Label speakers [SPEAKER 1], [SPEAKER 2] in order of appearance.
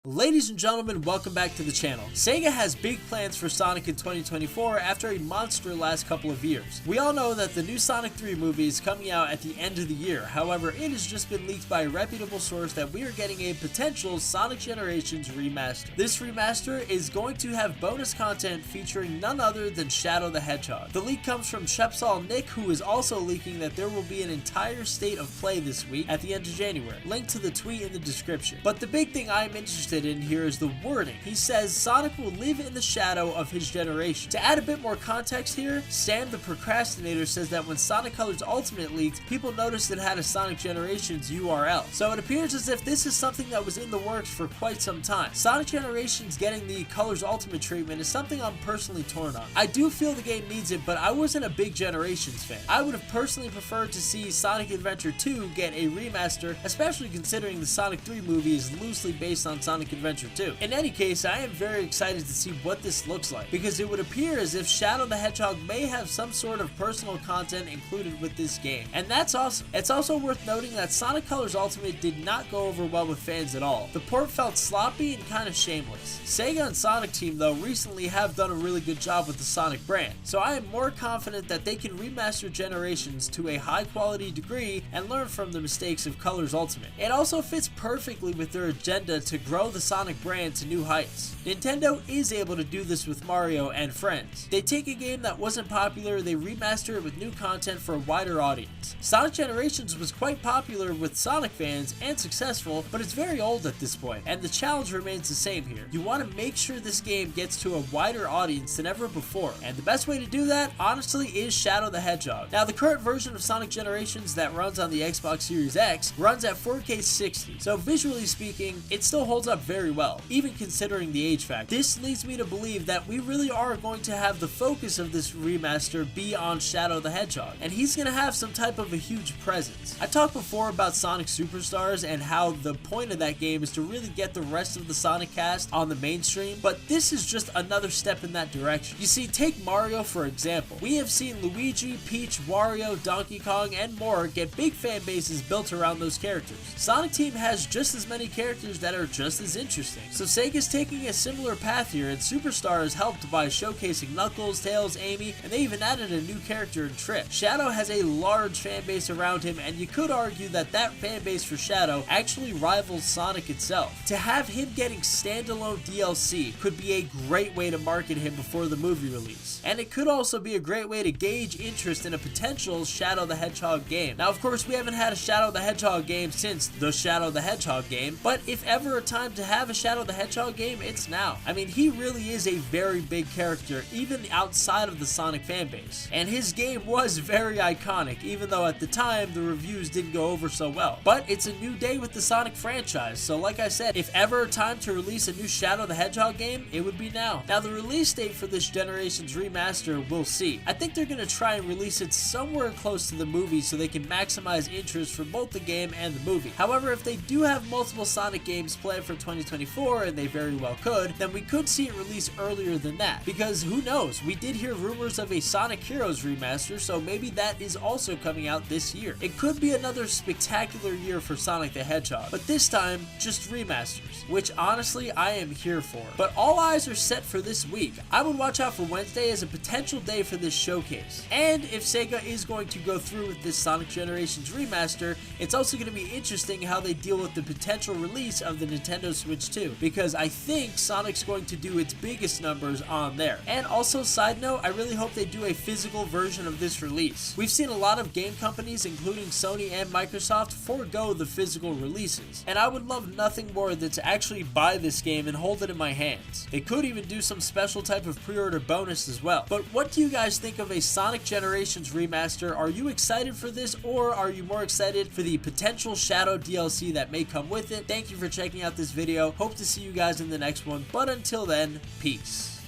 [SPEAKER 1] Ladies and gentlemen, welcome back to the channel. SEGA has big plans for Sonic in 2024 after a monster last couple of years. We all know that the new Sonic 3 movie is coming out at the end of the year. However, it has just been leaked by a reputable source that we are getting a potential Sonic Generations remaster. This remaster is going to have bonus content featuring none other than Shadow the Hedgehog. The leak comes from Shepsol Nick, who is also leaking that there will be an entire state of play this week at the end of January. Link to the tweet in the description. But the big thing I'm interested in here is the wording. He says Sonic will live in the shadow of his generation. To add a bit more context here, Sam the Procrastinator says that when Sonic Colors Ultimate leaked, people noticed it had a Sonic Generations URL. So it appears as if this is something that was in the works for quite some time. Sonic Generations getting the Colors Ultimate treatment is something I'm personally torn on. I do feel the game needs it, but I wasn't a big Generations fan. I would have personally preferred to see Sonic Adventure 2 get a remaster, especially considering the Sonic 3 movie is loosely based on Sonic Adventure 2. In any case, I am very excited to see what this looks like, because it would appear as if Shadow the Hedgehog may have some sort of personal content included with this game, and that's awesome. It's also worth noting that Sonic Colors Ultimate did not go over well with fans at all. The port felt sloppy and kind of shameless. SEGA and Sonic Team, though, recently have done a really good job with the Sonic brand, so I am more confident that they can remaster Generations to a high quality degree and learn from the mistakes of Colors Ultimate. It also fits perfectly with their agenda to grow the Sonic brand to new heights. Nintendo is able to do this with Mario and Friends. They take a game that wasn't popular, they remaster it with new content for a wider audience. Sonic Generations was quite popular with Sonic fans and successful, but it's very old at this point, and the challenge remains the same here. You want to make sure this game gets to a wider audience than ever before, and the best way to do that, honestly, is Shadow the Hedgehog. Now, the current version of Sonic Generations that runs on the Xbox Series X runs at 4K 60, so visually speaking, it still holds up very well, even considering the age factor. This leads me to believe that we really are going to have the focus of this remaster be on Shadow the Hedgehog, and he's going to have some type of a huge presence. I talked before about Sonic Superstars and how the point of that game is to really get the rest of the Sonic cast on the mainstream, but this is just another step in that direction. You see, take Mario for example. We have seen Luigi, Peach, Wario, Donkey Kong, and more get big fan bases built around those characters. Sonic Team has just as many characters that are just as interesting. So Sega's taking a similar path here, and Superstars helped by showcasing Knuckles, Tails, Amy, and they even added a new character in Trip. Shadow has a large fan base around him, and you could argue that that fan base for Shadow actually rivals Sonic itself. To have him getting standalone DLC could be a great way to market him before the movie release, and it could also be a great way to gauge interest in a potential Shadow the Hedgehog game. Now, of course, we haven't had a Shadow the Hedgehog game since the Shadow the Hedgehog game, but if ever a time to have a Shadow the Hedgehog game, it's now. I mean, he really is a very big character, even outside of the Sonic fanbase. And his game was very iconic, even though at the time, the reviews didn't go over so well. But it's a new day with the Sonic franchise, so like I said, if ever a time to release a new Shadow the Hedgehog game, it would be now. Now, the release date for this Generations remaster, we'll see. I think they're going to try and release it somewhere close to the movie so they can maximize interest for both the game and the movie. However, if they do have multiple Sonic games planned for 2024, and they very well could, then we could see it released earlier than that, because who knows, we did hear rumors of a Sonic Heroes remaster, so maybe that is also coming out this year. It could be another spectacular year for Sonic the Hedgehog, but this time, just remasters, which honestly I am here for. But all eyes are set for this week. I would watch out for Wednesday as a potential day for this showcase, and if Sega is going to go through with this Sonic Generations remaster, it's also going to be interesting how they deal with the potential release of the Nintendo Switch 2, because I think Sonic's going to do its biggest numbers on there. And also, side note, I really hope they do a physical version of this release. We've seen a lot of game companies, including Sony and Microsoft, forego the physical releases, and I would love nothing more than to actually buy this game and hold it in my hands. They could even do some special type of pre-order bonus as well. But what do you guys think of a Sonic Generations remaster? Are you excited for this, or are you more excited for the potential Shadow DLC that may come with it? Thank you for checking out this video. Hope to see you guys in the next one, but until then, peace.